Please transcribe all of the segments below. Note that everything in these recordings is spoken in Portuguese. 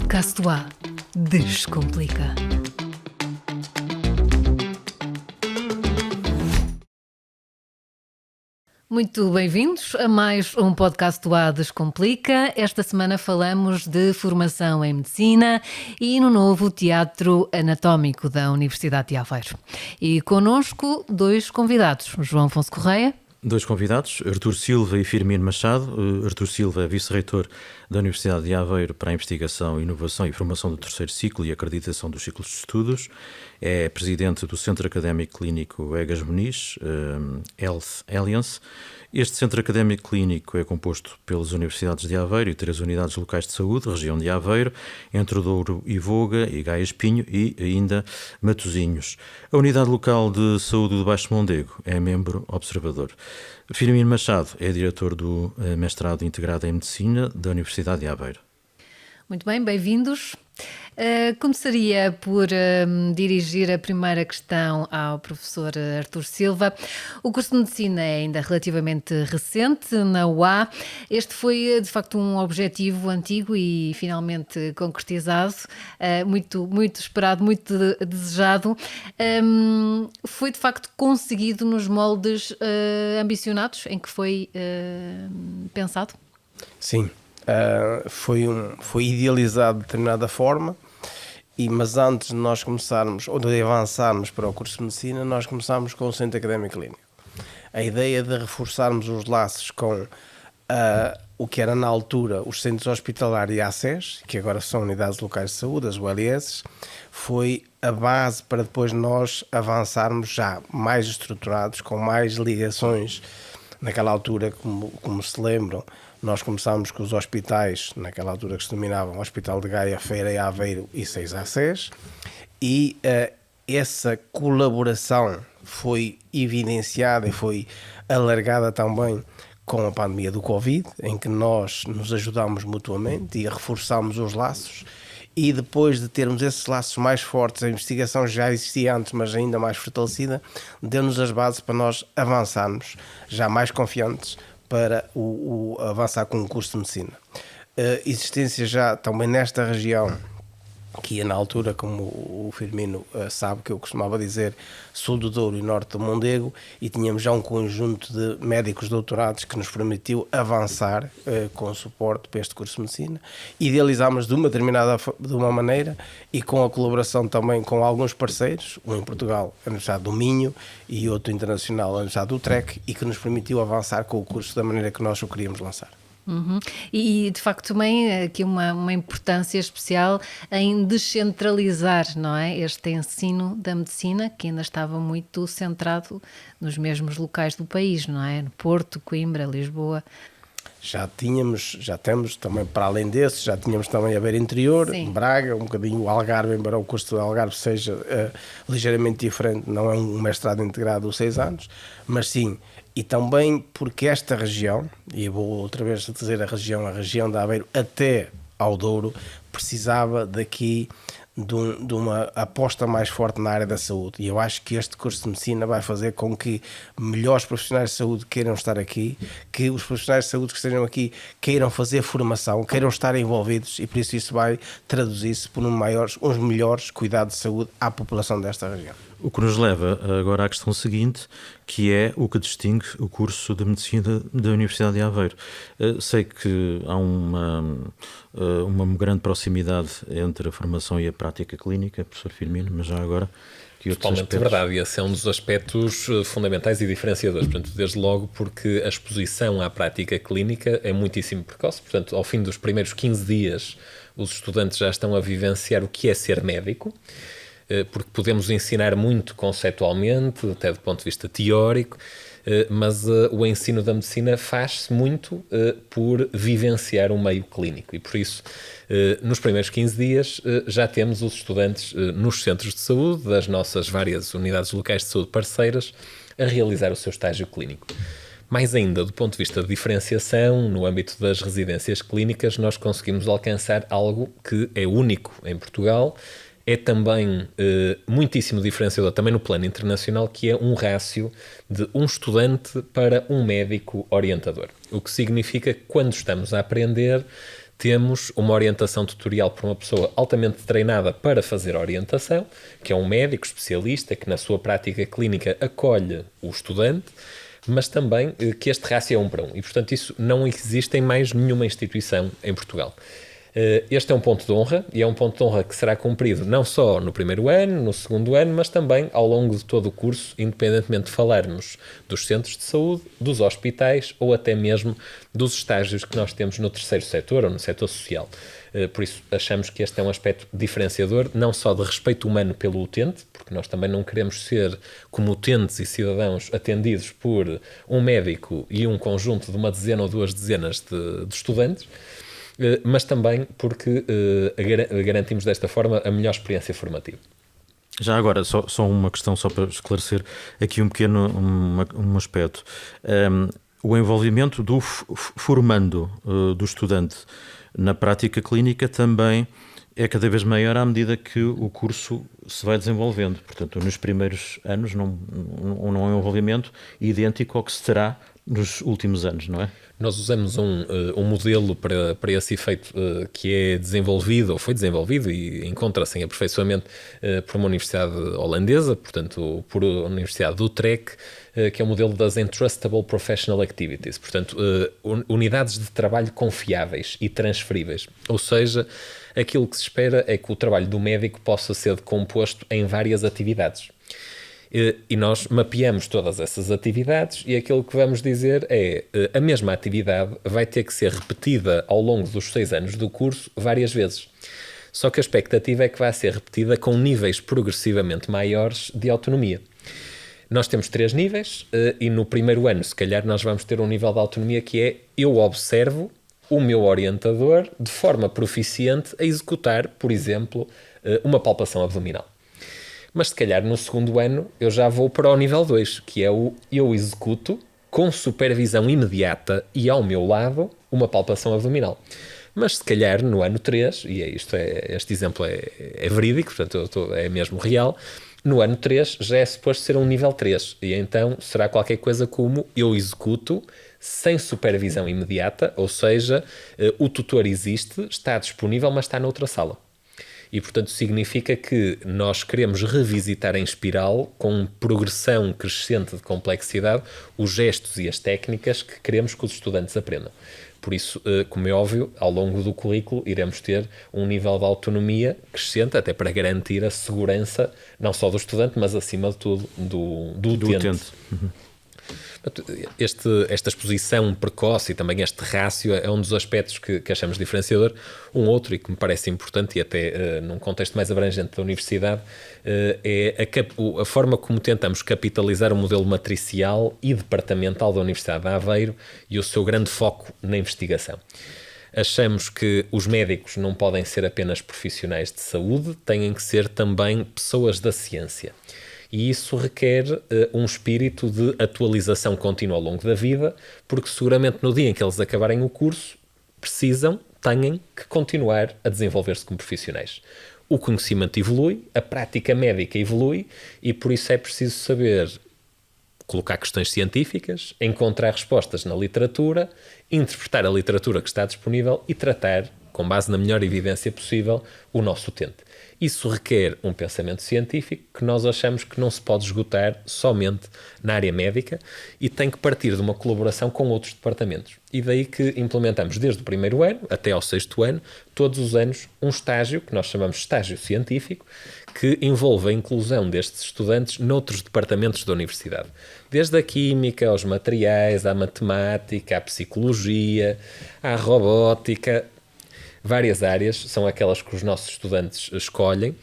podcast do A Descomplica. Muito bem-vindos a mais um podcast do A Descomplica. Esta semana falamos de formação em medicina e no novo Teatro Anatómico da Universidade de Aveiro. E connosco dois convidados, João Afonso Correia. Dois convidados, Artur Silva e Firmino Machado. Artur Silva é vice-reitor da Universidade de Aveiro para a Investigação, Inovação e Formação do terceiro ciclo e acreditação dos ciclos de estudos. É presidente do Centro Académico Clínico Egas Muniz, Health Alliance. Este Centro Académico Clínico é composto pelas Universidades de Aveiro e 3 unidades locais de saúde, região de Aveiro, entre o Douro e Voga, e Gaia Espinho e ainda Matosinhos. A Unidade Local de Saúde do Baixo Mondego é membro observador. Firmino Machado é diretor do mestrado integrado em Medicina da Universidade de Aveiro. Muito bem, bem-vindos. Começaria por dirigir a primeira questão ao professor Artur Silva. O curso de Medicina é ainda relativamente recente na UA. Este foi, de facto, um objetivo antigo e finalmente concretizado, muito esperado, muito desejado. Foi, de facto, conseguido nos moldes ambicionados em que foi pensado? Sim. Foi idealizado de determinada forma, mas antes de nós começarmos, ou de avançarmos para o curso de Medicina, nós começámos com o Centro Académico Clínico. A ideia de reforçarmos os laços com o que era na altura os centros hospitalares e ACES, que agora são unidades locais de saúde, as ULS, foi a base para depois nós avançarmos já mais estruturados, com mais ligações. Naquela altura, como se lembram, nós começámos com os hospitais, naquela altura que se denominavam Hospital de Gaia, Feira e Aveiro e 6 ACES, e essa colaboração foi evidenciada e foi alargada também com a pandemia do Covid, em que nós nos ajudámos mutuamente e reforçámos os laços, e depois de termos esses laços mais fortes, a investigação já existia antes, mas ainda mais fortalecida, deu-nos as bases para nós avançarmos, já mais confiantes, para avançar com o curso de Medicina. Existência já também nesta região, que ia na altura, como o Firmino sabe, que eu costumava dizer, sul do Douro e norte do Mondego, e tínhamos já um conjunto de médicos doutorados que nos permitiu avançar com suporte para este curso de Medicina. Idealizámos de uma maneira e com a colaboração também com alguns parceiros, um em Portugal, a Universidade do Minho, e outro internacional, a Universidade do Utrecht, e que nos permitiu avançar com o curso da maneira que nós o queríamos lançar. Uhum. E de facto também aqui uma importância especial em descentralizar, não é? Este ensino da medicina, que ainda estava muito centrado nos mesmos locais do país, não é? No Porto, Coimbra, Lisboa. Já temos também, para além desses, já tínhamos também a Beira Interior, Sim. Braga, um bocadinho o Algarve, embora o curso do Algarve seja ligeiramente diferente, não é um mestrado integrado de 6 anos, mas sim, e também porque esta região, e eu vou outra vez dizer a região da Aveiro até ao Douro, precisava daqui de uma aposta mais forte na área da saúde, e eu acho que este curso de Medicina vai fazer com que melhores profissionais de saúde queiram estar aqui, que os profissionais de saúde que estejam aqui queiram fazer formação, queiram estar envolvidos, e por isso vai traduzir-se por uns melhores cuidados de saúde à população desta região. O que nos leva agora à questão seguinte, que é o que distingue o curso de Medicina da Universidade de Aveiro. Sei que há uma grande proximidade entre a formação e a prática clínica, professor Firmino, mas já agora... Totalmente verdade, e esse é um dos aspectos fundamentais e diferenciadores, portanto, desde logo porque a exposição à prática clínica é muitíssimo precoce, portanto, ao fim dos primeiros 15 dias, os estudantes já estão a vivenciar o que é ser médico, porque podemos ensinar muito conceitualmente, até do ponto de vista teórico, mas o ensino da medicina faz-se muito por vivenciar um meio clínico, e por isso, nos primeiros 15 dias, já temos os estudantes nos centros de saúde, das nossas várias unidades locais de saúde parceiras, a realizar o seu estágio clínico. Mais ainda, do ponto de vista de diferenciação, no âmbito das residências clínicas, nós conseguimos alcançar algo que é único em Portugal, é também muitíssimo diferenciador, também no plano internacional, que é um rácio de um estudante para um médico orientador. O que significa que quando estamos a aprender, temos uma orientação tutorial por uma pessoa altamente treinada para fazer a orientação, que é um médico especialista que na sua prática clínica acolhe o estudante, mas também que este rácio é 1:1 e, portanto, isso não existe em mais nenhuma instituição em Portugal. Este é um ponto de honra e é um ponto de honra que será cumprido não só no primeiro ano, no segundo ano, mas também ao longo de todo o curso, independentemente de falarmos dos centros de saúde, dos hospitais ou até mesmo dos estágios que nós temos no terceiro setor ou no setor social. Por isso achamos que este é um aspecto diferenciador, não só de respeito humano pelo utente, porque nós também não queremos ser como utentes e cidadãos atendidos por um médico e um conjunto de uma dezena ou duas dezenas de estudantes, mas também porque garantimos desta forma a melhor experiência formativa. Já agora, só uma questão, só para esclarecer aqui um aspecto. O envolvimento do formando do estudante na prática clínica também é cada vez maior à medida que o curso se vai desenvolvendo. Portanto, nos primeiros anos não é um envolvimento idêntico ao que se terá nos últimos anos, não é? Nós usamos um modelo para esse efeito que é desenvolvido, ou foi desenvolvido e encontra-se em aperfeiçoamento por uma universidade holandesa, portanto, por a Universidade de Utrecht, que é o modelo das Entrustable Professional Activities, portanto, unidades de trabalho confiáveis e transferíveis. Ou seja, aquilo que se espera é que o trabalho do médico possa ser decomposto em várias atividades. E nós mapeamos todas essas atividades e aquilo que vamos dizer é a mesma atividade vai ter que ser repetida ao longo dos 6 anos do curso várias vezes. Só que a expectativa é que vai ser repetida com níveis progressivamente maiores de autonomia. Nós temos 3 níveis e no primeiro ano, se calhar, nós vamos ter um nível de autonomia que é eu observo o meu orientador de forma proficiente a executar, por exemplo, uma palpação abdominal. Mas se calhar no segundo ano eu já vou para o nível 2, que é o eu executo com supervisão imediata e ao meu lado uma palpação abdominal. Mas se calhar no ano 3, e este exemplo é verídico, portanto é mesmo real, no ano 3 já é suposto ser um nível 3 e então será qualquer coisa como eu executo sem supervisão imediata, ou seja, o tutor existe, está disponível, mas está noutra sala. E, portanto, significa que nós queremos revisitar em espiral, com progressão crescente de complexidade, os gestos e as técnicas que queremos que os estudantes aprendam. Por isso, como é óbvio, ao longo do currículo iremos ter um nível de autonomia crescente, até para garantir a segurança, não só do estudante, mas acima de tudo do utente. Uhum. Esta exposição precoce e também este rácio é um dos aspectos que achamos diferenciador. Um outro, e que me parece importante, e até num contexto mais abrangente da universidade, é a forma como tentamos capitalizar o modelo matricial e departamental da Universidade de Aveiro e o seu grande foco na investigação. Achamos que os médicos não podem ser apenas profissionais de saúde, têm que ser também pessoas da ciência. E isso requer um espírito de atualização contínua ao longo da vida, porque seguramente no dia em que eles acabarem o curso, têm que continuar a desenvolver-se como profissionais. O conhecimento evolui, a prática médica evolui e por isso é preciso saber colocar questões científicas, encontrar respostas na literatura, interpretar a literatura que está disponível e tratar, com base na melhor evidência possível, o nosso utente. Isso requer um pensamento científico que nós achamos que não se pode esgotar somente na área médica e tem que partir de uma colaboração com outros departamentos. E daí que implementamos desde o primeiro ano até ao 6º ano, todos os anos, um estágio, que nós chamamos de estágio científico, que envolve a inclusão destes estudantes noutros departamentos da universidade. Desde a química, aos materiais, à matemática, à psicologia, à robótica. Várias áreas são aquelas que os nossos estudantes escolhem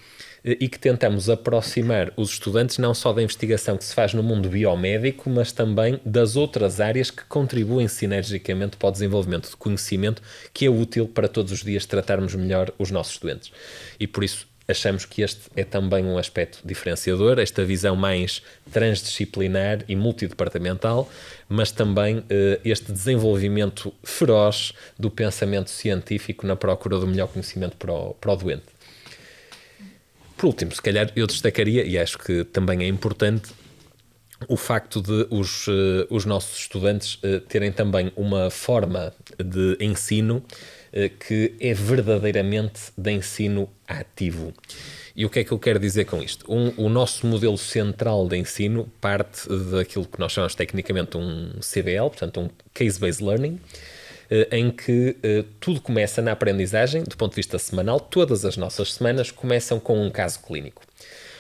e que tentamos aproximar os estudantes não só da investigação que se faz no mundo biomédico, mas também das outras áreas que contribuem sinergicamente para o desenvolvimento de conhecimento que é útil para todos os dias tratarmos melhor os nossos doentes. E por isso achamos que este é também um aspecto diferenciador, esta visão mais transdisciplinar e multidepartamental, mas também este desenvolvimento feroz do pensamento científico na procura do melhor conhecimento para o doente. Por último, se calhar eu destacaria, e acho que também é importante, o facto de os nossos estudantes terem também uma forma de ensino que é verdadeiramente de ensino ativo. E o que é que eu quero dizer com isto? O nosso modelo central de ensino parte daquilo que nós chamamos tecnicamente um CBL, portanto um Case-Based Learning, em que tudo começa na aprendizagem, do ponto de vista semanal. Todas as nossas semanas começam com um caso clínico.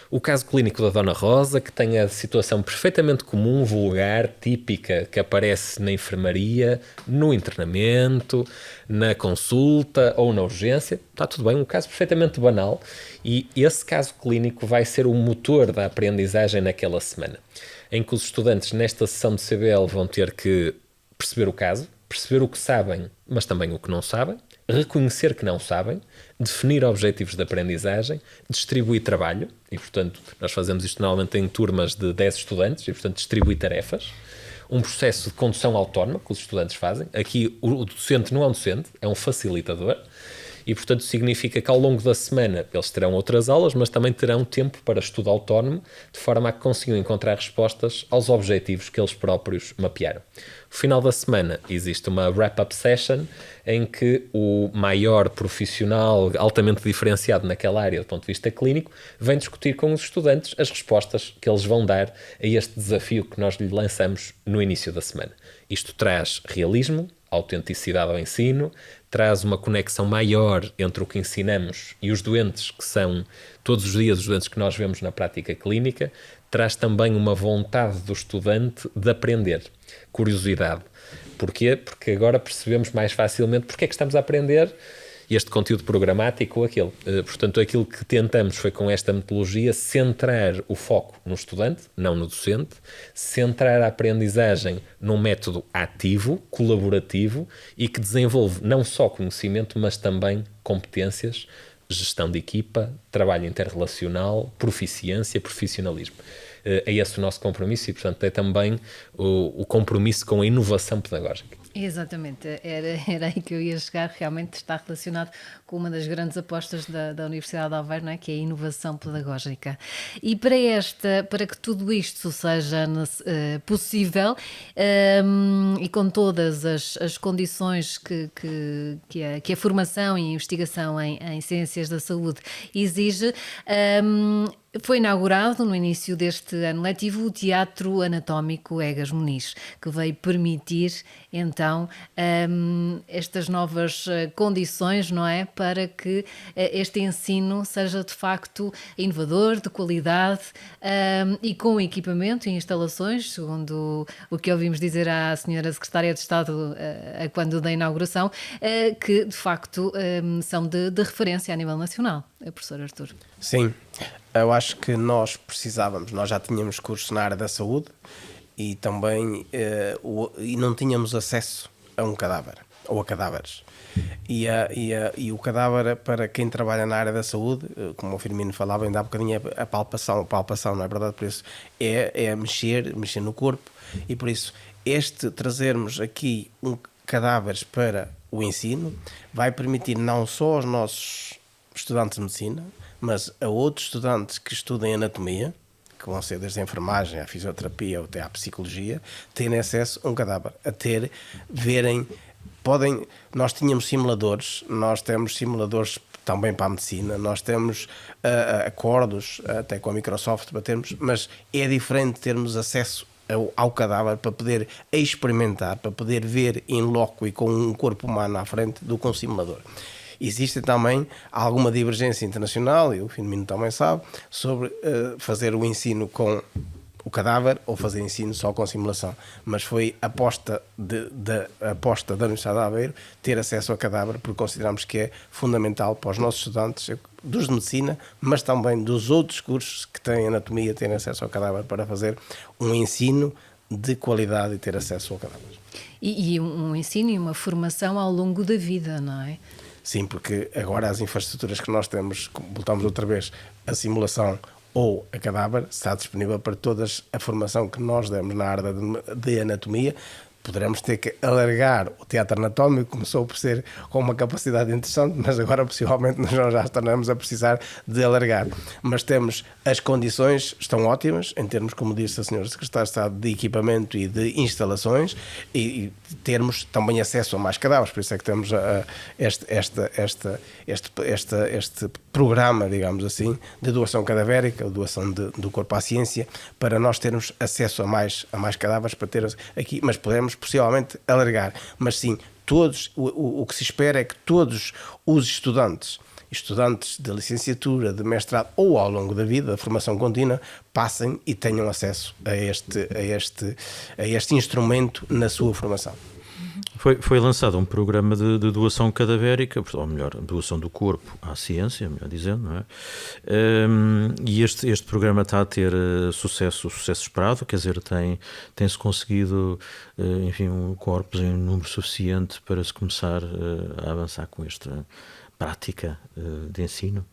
O caso clínico da Dona Rosa, que tem a situação perfeitamente comum, vulgar, típica, que aparece na enfermaria, no internamento, na consulta ou na urgência. Está tudo bem, um caso perfeitamente banal, e esse caso clínico vai ser o motor da aprendizagem naquela semana, em que os estudantes nesta sessão de CBL vão ter que perceber o caso, perceber o que sabem, mas também o que não sabem, reconhecer que não sabem, definir objetivos de aprendizagem, distribuir trabalho, e portanto nós fazemos isto normalmente em turmas de 10 estudantes, e portanto distribuir tarefas, um processo de condução autónoma que os estudantes fazem. Aqui o docente não é um docente, é um facilitador, e portanto significa que ao longo da semana eles terão outras aulas, mas também terão tempo para estudo autónomo, de forma a que consigam encontrar respostas aos objetivos que eles próprios mapearam. No final da semana existe uma wrap-up session em que o maior profissional altamente diferenciado naquela área do ponto de vista clínico vem discutir com os estudantes as respostas que eles vão dar a este desafio que nós lhe lançamos no início da semana. Isto traz realismo, autenticidade ao ensino, traz uma conexão maior entre o que ensinamos e os doentes, que são todos os dias os doentes que nós vemos na prática clínica, traz também uma vontade do estudante de aprender, curiosidade. Porquê? Porque agora percebemos mais facilmente porque é que estamos a aprender este conteúdo programático ou aquele. Portanto, aquilo que tentamos foi, com esta metodologia, centrar o foco no estudante, não no docente, centrar a aprendizagem num método ativo, colaborativo e que desenvolve não só conhecimento, mas também competências, gestão de equipa, trabalho interrelacional, proficiência, profissionalismo. É esse o nosso compromisso e, portanto, é também o compromisso com a inovação pedagógica. Exatamente, era aí que eu ia chegar. Realmente está relacionado com uma das grandes apostas da Universidade de Aveiro, não é? Que é a inovação pedagógica. E para que tudo isto seja possível, e com todas as condições que a formação e a investigação em ciências da saúde exige, foi inaugurado no início deste ano letivo o Teatro Anatómico Egas Muniz, que veio permitir então estas novas condições, não é, para que este ensino seja de facto inovador, de qualidade, e com equipamento e instalações, segundo o que ouvimos dizer à senhora Secretária de Estado quando da inauguração, que de facto são de referência a nível nacional. Professor Artur. Sim, eu acho que nós já tínhamos cursos na área da saúde e também e não tínhamos acesso a um cadáver ou a cadáveres. E o cadáver, para quem trabalha na área da saúde, como o Firmino falava ainda há bocadinho, é a palpação, não é verdade? Por isso é mexer no corpo, e por isso trazermos aqui cadáveres para o ensino vai permitir não só aos nossos estudantes de medicina, mas a outros estudantes que estudem anatomia, que vão ser desde a enfermagem, à fisioterapia ou até à psicologia, terem acesso a um cadáver, nós tínhamos simuladores, nós temos simuladores também para a medicina, nós temos acordos até com a Microsoft para termos, mas é diferente termos acesso ao cadáver para poder experimentar, para poder ver in loco e com um corpo humano à frente do que um simulador. Existe também alguma divergência internacional, e o Firmino também sabe, sobre fazer o ensino com o cadáver ou fazer ensino só com simulação. Mas foi a aposta da Universidade de Aveiro ter acesso ao cadáver, porque consideramos que é fundamental para os nossos estudantes, dos de medicina, mas também dos outros cursos que têm anatomia, terem acesso ao cadáver para fazer um ensino de qualidade e ter acesso ao cadáver. E um ensino e uma formação ao longo da vida, não é? Sim, porque agora as infraestruturas que nós temos, voltamos outra vez, a simulação ou a cadáver, está disponível para toda a formação que nós demos na área de anatomia, poderemos ter que alargar o teatro anatómico, começou por ser com uma capacidade interessante, mas agora possivelmente nós já estaremos a precisar de alargar. Mas temos as condições, estão ótimas, em termos, como disse a senhora Secretária de Estado, de equipamento e de instalações, e termos também acesso a mais cadáveres, por isso é que temos este programa, digamos assim, de doação cadavérica, ou doação do corpo à ciência, para nós termos acesso a mais cadáveres para ter aqui, mas podemos possivelmente alargar. Mas sim, todos, o que se espera é que todos os estudantes de licenciatura, de mestrado ou ao longo da vida, da formação contínua, passem e tenham acesso a este instrumento na sua formação. Foi lançado um programa de doação cadavérica, ou melhor, doação do corpo à ciência, melhor dizendo, não é? E este programa está a ter sucesso esperado, quer dizer, tem-se conseguido, enfim, corpos em número suficiente para se começar a avançar com esta prática de ensino.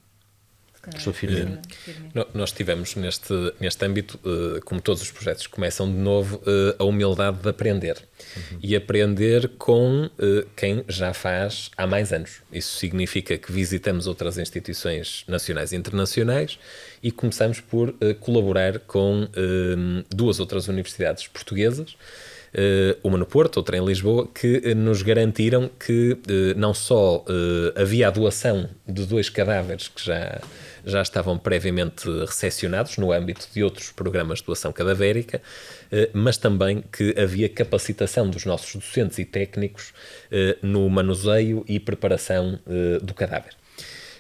Nós tivemos neste âmbito, como todos os projetos começam de novo, a humildade de aprender. E aprender com quem já faz há mais anos. Isso significa que visitamos outras instituições nacionais e internacionais e começamos por colaborar com duas outras universidades portuguesas, uma no Porto, outra em Lisboa, que nos garantiram que não só havia a doação de 2 cadáveres que já estavam previamente recepcionados no âmbito de outros programas de doação cadavérica, mas também que havia capacitação dos nossos docentes e técnicos no manuseio e preparação do cadáver.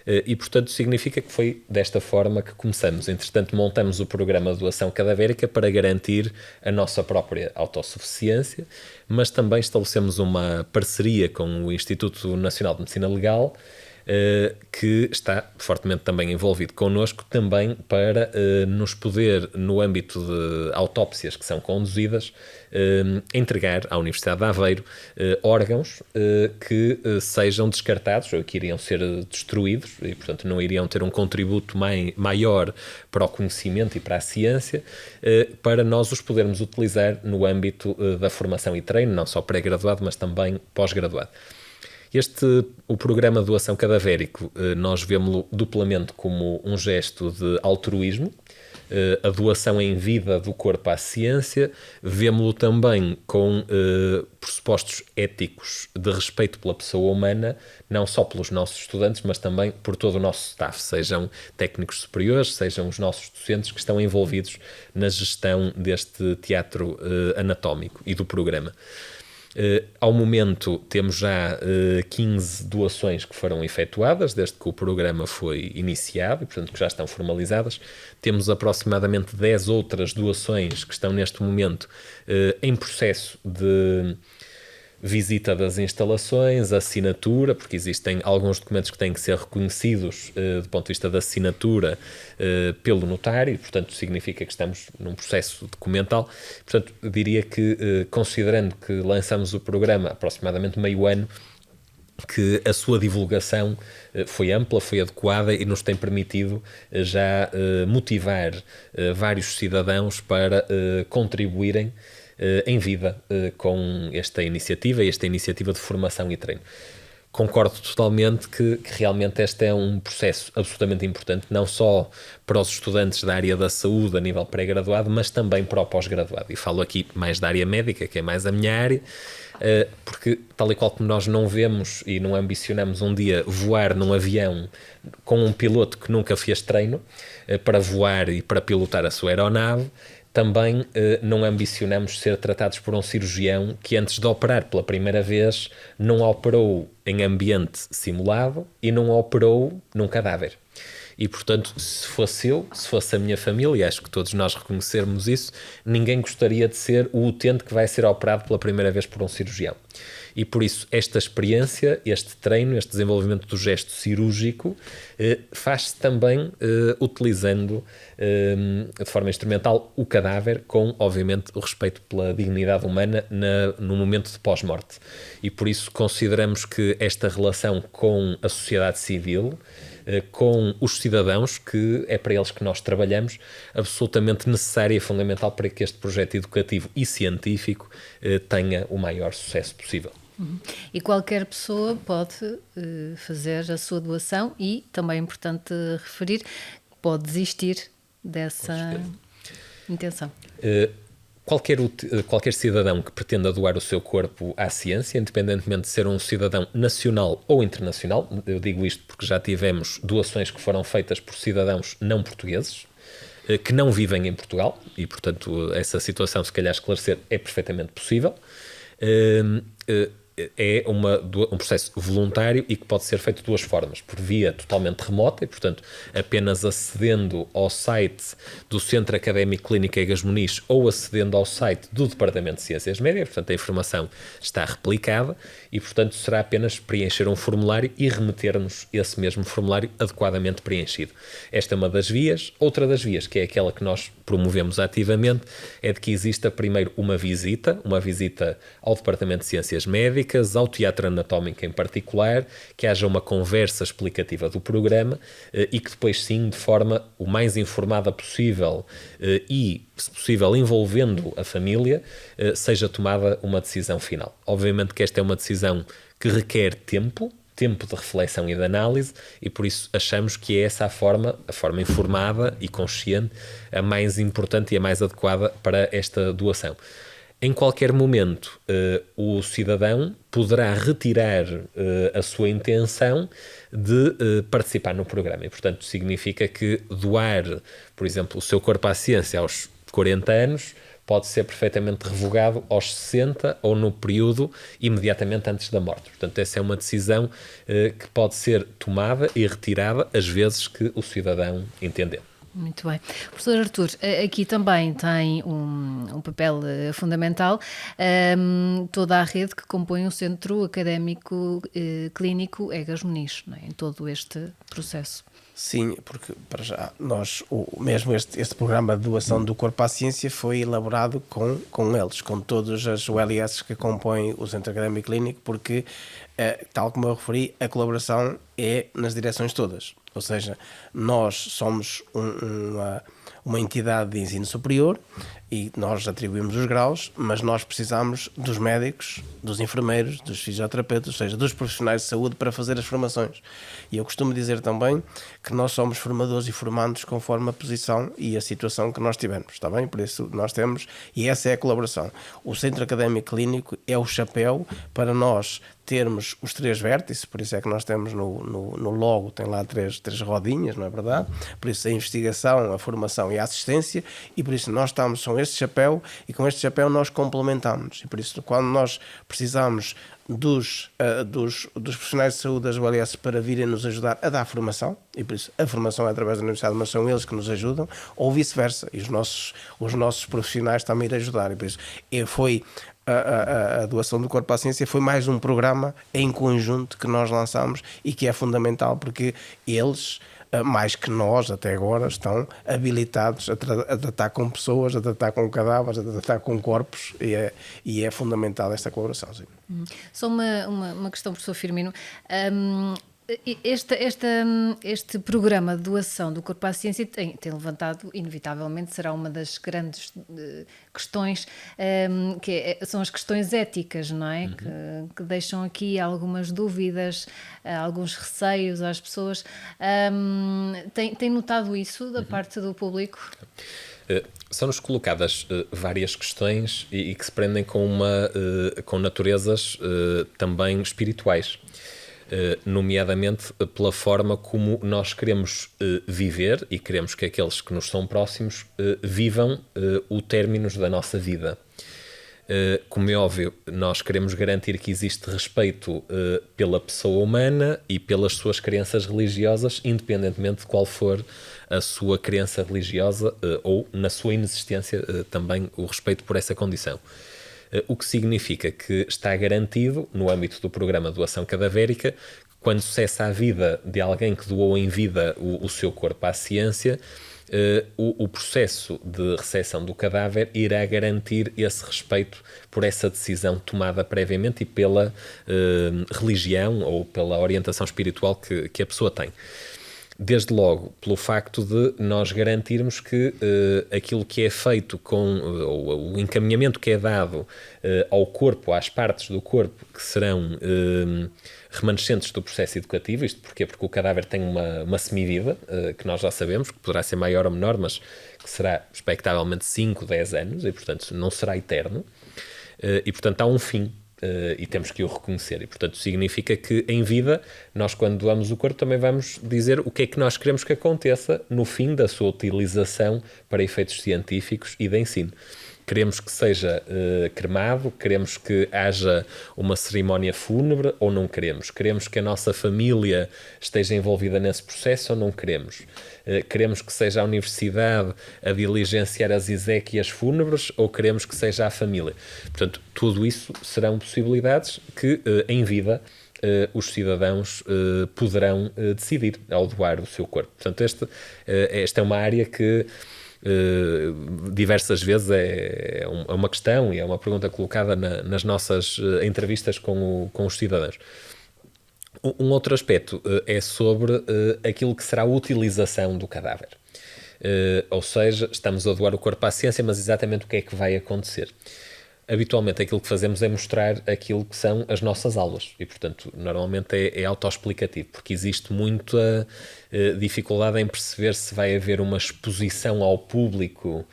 E, portanto, significa que foi desta forma que começamos. Entretanto, montamos o programa de doação cadavérica para garantir a nossa própria autossuficiência, mas também estabelecemos uma parceria com o Instituto Nacional de Medicina Legal, que está fortemente também envolvido connosco, também para nos poder, no âmbito de autópsias que são conduzidas, entregar à Universidade de Aveiro órgãos que sejam descartados ou que iriam ser destruídos e, portanto, não iriam ter um contributo maior para o conhecimento e para a ciência, para nós os podermos utilizar no âmbito da formação e treino, não só pré-graduado, mas também pós-graduado. O programa de doação cadavérico, nós vemos-lo duplamente como um gesto de altruísmo, a doação em vida do corpo à ciência, vemos-lo também com pressupostos éticos de respeito pela pessoa humana, não só pelos nossos estudantes, mas também por todo o nosso staff, sejam técnicos superiores, sejam os nossos docentes que estão envolvidos na gestão deste teatro anatómico e do programa. Ao momento temos já 15 doações que foram efetuadas desde que o programa foi iniciado e, portanto, que já estão formalizadas. Temos aproximadamente 10 outras doações que estão neste momento em processo de visita das instalações, assinatura, porque existem alguns documentos que têm que ser reconhecidos do ponto de vista da assinatura pelo notário, portanto significa que estamos num processo documental. Portanto, diria que, considerando que lançamos o programa há aproximadamente meio ano, que a sua divulgação foi ampla, foi adequada e nos tem permitido já motivar vários cidadãos para contribuírem em vida com esta iniciativa de formação e treino. Concordo totalmente que realmente este é um processo absolutamente importante, não só para os estudantes da área da saúde a nível pré-graduado, mas também para o pós-graduado. E falo aqui mais da área médica, que é mais a minha área, porque tal e qual como nós não vemos e não ambicionamos um dia voar num avião com um piloto que nunca fez treino para voar e para pilotar a sua aeronave, também não ambicionamos ser tratados por um cirurgião que antes de operar pela primeira vez não operou em ambiente simulado e não operou num cadáver. E, portanto, se fosse eu, se fosse a minha família, acho que todos nós reconhecermos isso, ninguém gostaria de ser o utente que vai ser operado pela primeira vez por um cirurgião. E por isso esta experiência, este treino, este desenvolvimento do gesto cirúrgico faz-se também utilizando de forma instrumental o cadáver com, obviamente, o respeito pela dignidade humana no momento de pós-morte. E por isso consideramos que esta relação com a sociedade civil com os cidadãos, que é para eles que nós trabalhamos, absolutamente necessária e fundamental para que este projeto educativo e científico tenha o maior sucesso possível. E qualquer pessoa pode fazer a sua doação e, também é importante referir, pode desistir dessa intenção. Qualquer cidadão que pretenda doar o seu corpo à ciência, independentemente de ser um cidadão nacional ou internacional, eu digo isto porque já tivemos doações que foram feitas por cidadãos não portugueses, que não vivem em Portugal, e portanto essa situação, se calhar esclarecer, é perfeitamente possível. É um processo voluntário e que pode ser feito de duas formas: por via totalmente remota, e portanto apenas acedendo ao site do Centro Académico Clínico Egas Muniz ou acedendo ao site do Departamento de Ciências Médicas. Portanto, a informação está replicada e portanto será apenas preencher um formulário e remeter-nos esse mesmo formulário adequadamente preenchido. Esta é uma das vias. Outra das vias, que é aquela que nós promovemos ativamente, é de que exista primeiro uma visita ao Departamento de Ciências Médicas, ao Teatro Anatómico em particular, que haja uma conversa explicativa do programa e que depois sim, de forma o mais informada possível e, se possível, envolvendo a família, seja tomada uma decisão final. Obviamente que esta é uma decisão que requer tempo de reflexão e de análise, e por isso achamos que é essa a forma informada e consciente, a mais importante e a mais adequada para esta doação. Em qualquer momento, o cidadão poderá retirar a sua intenção de participar no programa. E, portanto, significa que doar, por exemplo, o seu corpo à ciência aos 40 anos pode ser perfeitamente revogado aos 60 ou no período imediatamente antes da morte. Portanto, essa é uma decisão que pode ser tomada e retirada às vezes que o cidadão entender. Muito bem. Professor Artur, aqui também tem um papel fundamental toda a rede que compõe o Centro Académico Clínico Egas Muniz, não é? Em todo este processo. Sim, porque para já este programa de doação do corpo à ciência foi elaborado com eles, com todas as OLS que compõem o Centro Académico Clínico, porque, tal como eu referi, a colaboração é nas direções todas. Ou seja, nós somos uma entidade de ensino superior e nós atribuímos os graus, mas nós precisamos dos médicos, dos enfermeiros, dos fisioterapeutas, ou seja, dos profissionais de saúde para fazer as formações. E eu costumo dizer também que nós somos formadores e formandos conforme a posição e a situação que nós tivermos, está bem? Por isso nós temos, e essa é a colaboração. O Centro Académico Clínico é o chapéu para nós termos os três vértices, por isso é que nós temos no logo, tem lá três rodinhas, não é verdade? Por isso a investigação, a formação e a assistência, e por isso nós estamos com este chapéu, e com este chapéu nós complementamos, e por isso quando nós precisamos dos profissionais de saúde das OLS para virem nos ajudar a dar formação, e por isso a formação é através da Universidade, mas são eles que nos ajudam, ou vice-versa, e os nossos profissionais também ir ajudar, e por isso a doação do corpo à ciência foi mais um programa em conjunto que nós lançamos e que é fundamental porque eles, mais que nós até agora, estão habilitados a tratar com pessoas, a tratar com cadáveres, a tratar com corpos e é fundamental esta colaboração. Sim. Só uma questão, professor Firmino. Este programa de doação do corpo à ciência tem levantado, inevitavelmente, será uma das grandes questões, são as questões éticas, não é? Que deixam aqui algumas dúvidas, alguns receios às pessoas. Tem notado isso da parte do público? São-nos colocadas várias questões e que se prendem com naturezas também espirituais. Nomeadamente pela forma como nós queremos viver e queremos que aqueles que nos são próximos vivam o término da nossa vida. Como é óbvio, nós queremos garantir que existe respeito pela pessoa humana e pelas suas crenças religiosas, independentemente de qual for a sua crença religiosa ou, na sua inexistência, também o respeito por essa condição. O que significa que está garantido, no âmbito do programa de doação cadavérica, quando cessa a vida de alguém que doou em vida o seu corpo à ciência, o processo de recepção do cadáver irá garantir esse respeito por essa decisão tomada previamente e pela religião ou pela orientação espiritual que a pessoa tem. Desde logo, pelo facto de nós garantirmos que aquilo que é feito o encaminhamento que é dado ao corpo, às partes do corpo que serão remanescentes do processo educativo, isto porquê? Porque o cadáver tem uma semivida, que nós já sabemos, que poderá ser maior ou menor, mas que será expectavelmente 5, 10 anos, e portanto não será eterno, e portanto há um fim. E temos que o reconhecer, e portanto significa que em vida nós, quando doamos o corpo, também vamos dizer o que é que nós queremos que aconteça no fim da sua utilização para efeitos científicos e de ensino. Queremos que seja cremado, queremos que haja uma cerimónia fúnebre ou não queremos? Queremos que a nossa família esteja envolvida nesse processo ou não queremos? Queremos que seja a universidade a diligenciar as exéquias fúnebres ou queremos que seja a família? Portanto, tudo isso serão possibilidades que em vida os cidadãos poderão decidir ao doar o seu corpo. Portanto, esta é uma área que diversas vezes é uma questão e é uma pergunta colocada nas nossas entrevistas com os cidadãos. Um outro aspecto é sobre aquilo que será a utilização do cadáver. Ou seja, estamos a doar o corpo à ciência, mas exatamente o que é que vai acontecer? Habitualmente aquilo que fazemos é mostrar aquilo que são as nossas aulas e, portanto, normalmente é autoexplicativo, porque existe muita dificuldade em perceber se vai haver uma exposição ao público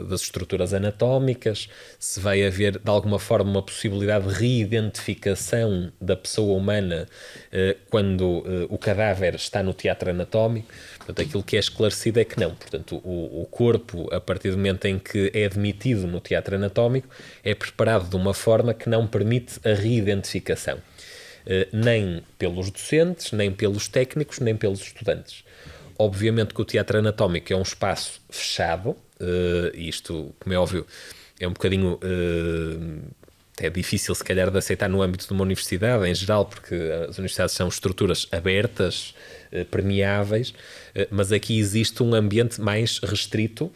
das estruturas anatómicas, se vai haver, de alguma forma, uma possibilidade de reidentificação da pessoa humana quando o cadáver está no teatro anatómico. Portanto, aquilo que é esclarecido é que não. Portanto, o corpo, a partir do momento em que é admitido no teatro anatómico, é preparado de uma forma que não permite a reidentificação. Nem pelos docentes, nem pelos técnicos, nem pelos estudantes. Obviamente que o teatro anatómico é um espaço fechado, e isto, como é óbvio, é um bocadinho é difícil se calhar de aceitar no âmbito de uma universidade em geral, porque as universidades são estruturas abertas, permeáveis, mas aqui existe um ambiente mais restrito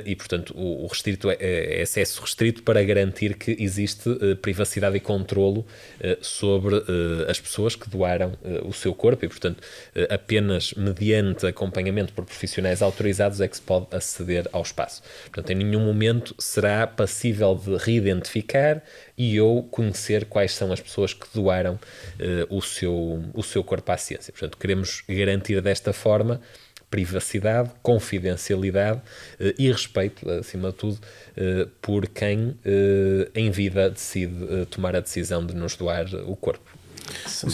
e, portanto, o restrito é acesso restrito para garantir que existe privacidade e controlo sobre as pessoas que doaram o seu corpo e, portanto, apenas mediante acompanhamento por profissionais autorizados é que se pode aceder ao espaço. Portanto, em nenhum momento será passível de reidentificar e ou conhecer quais são as pessoas que doaram o seu corpo à ciência. Portanto, queremos garantir desta forma privacidade, confidencialidade e respeito, acima de tudo, por quem em vida decide tomar a decisão de nos doar o corpo. Se me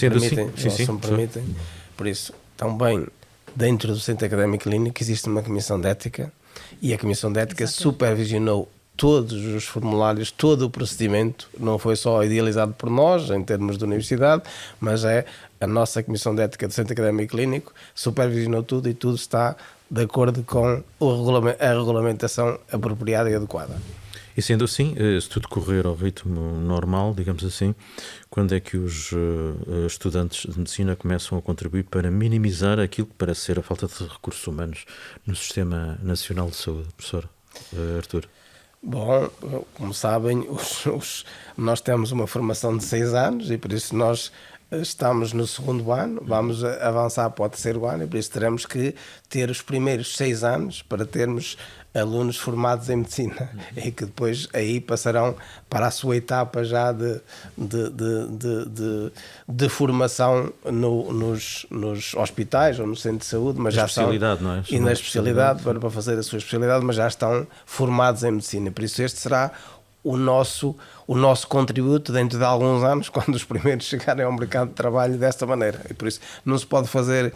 permitem, por isso, também dentro do Centro Académico Clínico existe uma comissão de ética e a comissão de ética supervisionou todos os formulários, todo o procedimento, não foi só idealizado por nós, em termos de universidade, mas é a nossa Comissão de Ética do Centro Académico Clínico, supervisionou tudo e tudo está de acordo com a regulamentação apropriada e adequada. E sendo assim, se tudo correr ao ritmo normal, digamos assim, quando é que os estudantes de medicina começam a contribuir para minimizar aquilo que parece ser a falta de recursos humanos no Sistema Nacional de Saúde, professor Artur? Bom, como sabem, nós temos uma formação de 6 anos e por isso nós estamos no 2º ano, vamos avançar para o 3º ano e por isso teremos que ter os primeiros 6 anos para termos alunos formados em medicina e que depois aí passarão para a sua etapa já de formação nos hospitais ou no centro de saúde, mas já estão, não é? e na especialidade para fazer a sua especialidade, mas já estão formados em medicina. Por isso este será o nosso contributo dentro de alguns anos, quando os primeiros chegarem ao mercado de trabalho desta maneira. E por isso não se pode fazer,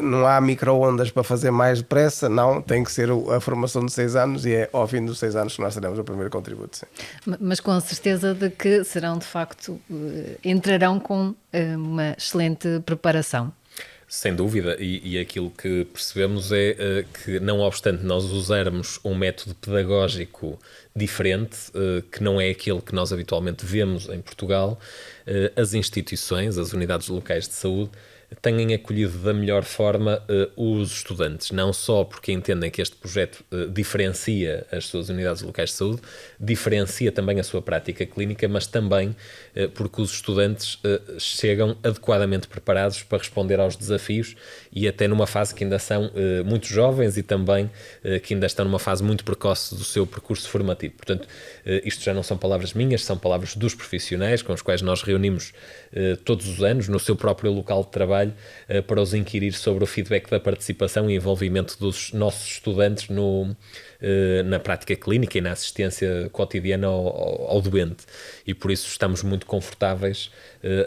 não há micro-ondas para fazer mais depressa, não, tem que ser a formação de 6 anos e é ao fim dos 6 anos que nós teremos o primeiro contributo. Sim. Mas com a certeza de que serão, de facto, entrarão com uma excelente preparação. Sem dúvida, e aquilo que percebemos é que, não obstante nós usarmos um método pedagógico diferente, que não é aquele que nós habitualmente vemos em Portugal, as instituições, as unidades locais de saúde, têm acolhido da melhor forma os estudantes, não só porque entendem que este projeto diferencia as suas unidades locais de saúde, diferencia também a sua prática clínica, mas também porque os estudantes chegam adequadamente preparados para responder aos desafios e até numa fase que ainda são muito jovens e também que ainda estão numa fase muito precoce do seu percurso formativo. Portanto, isto já não são palavras minhas, são palavras dos profissionais com os quais nós reunimos todos os anos no seu próprio local de trabalho para os inquirir sobre o feedback da participação e envolvimento dos nossos estudantes na prática clínica e na assistência cotidiana ao doente. E por isso estamos muito confortáveis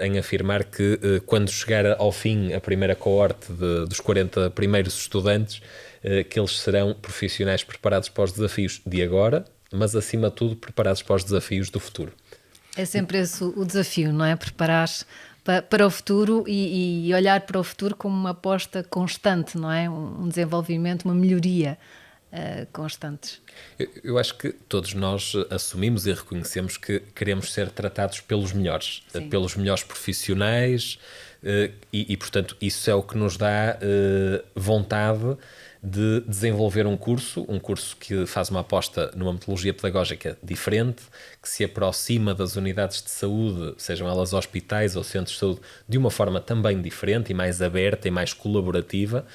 em afirmar que quando chegar ao fim a primeira coorte dos 40 primeiros estudantes, que eles serão profissionais preparados para os desafios de agora, mas acima de tudo preparados para os desafios do futuro. É sempre esse o desafio, não é? Preparar para o futuro e olhar para o futuro como uma aposta constante, não é? Um desenvolvimento, uma melhoria constantes. Eu acho que todos nós assumimos e reconhecemos que queremos ser tratados pelos melhores, pelos melhores profissionais e, portanto, isso é o que nos dá vontade de desenvolver um curso que faz uma aposta numa metodologia pedagógica diferente, que se aproxima das unidades de saúde, sejam elas hospitais ou centros de saúde, de uma forma também diferente e mais aberta e mais colaborativa,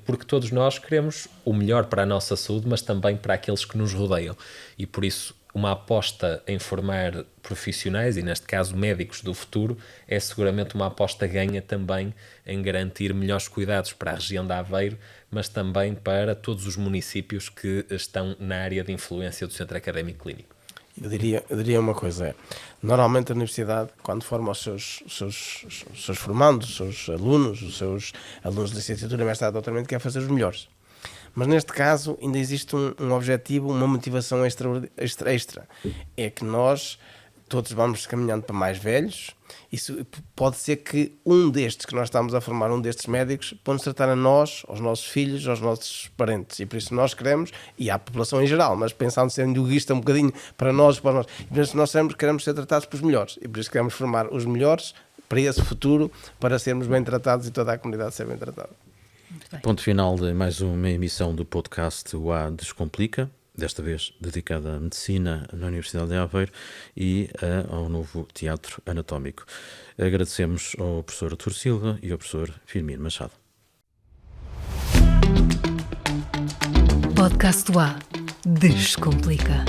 porque todos nós queremos o melhor para a nossa saúde, mas também para aqueles que nos rodeiam. E por isso, uma aposta em formar profissionais, e neste caso médicos do futuro, é seguramente uma aposta ganha também em garantir melhores cuidados para a região de Aveiro, mas também para todos os municípios que estão na área de influência do Centro Académico Clínico. Eu diria uma coisa, normalmente a universidade, quando forma os seus formandos, os seus alunos de licenciatura, mestrado, doutoramento, quer fazer os melhores. Mas neste caso ainda existe um objetivo, uma motivação extra. É que nós todos vamos caminhando para mais velhos. Isso pode ser que um destes que nós estamos a formar, um destes médicos, pode-nos tratar a nós, aos nossos filhos, aos nossos parentes. E por isso nós queremos, e à população em geral, mas pensando ser egoísta um bocadinho para nós, e por isso nós queremos ser tratados pelos melhores. E por isso queremos formar os melhores para esse futuro, para sermos bem tratados e toda a comunidade ser bem tratada. Ponto final de mais uma emissão do podcast O A Descomplica, desta vez dedicada à medicina na Universidade de Aveiro e ao novo teatro anatómico. Agradecemos ao professor Artur Silva e ao professor Firmino Machado. Podcast O A Descomplica.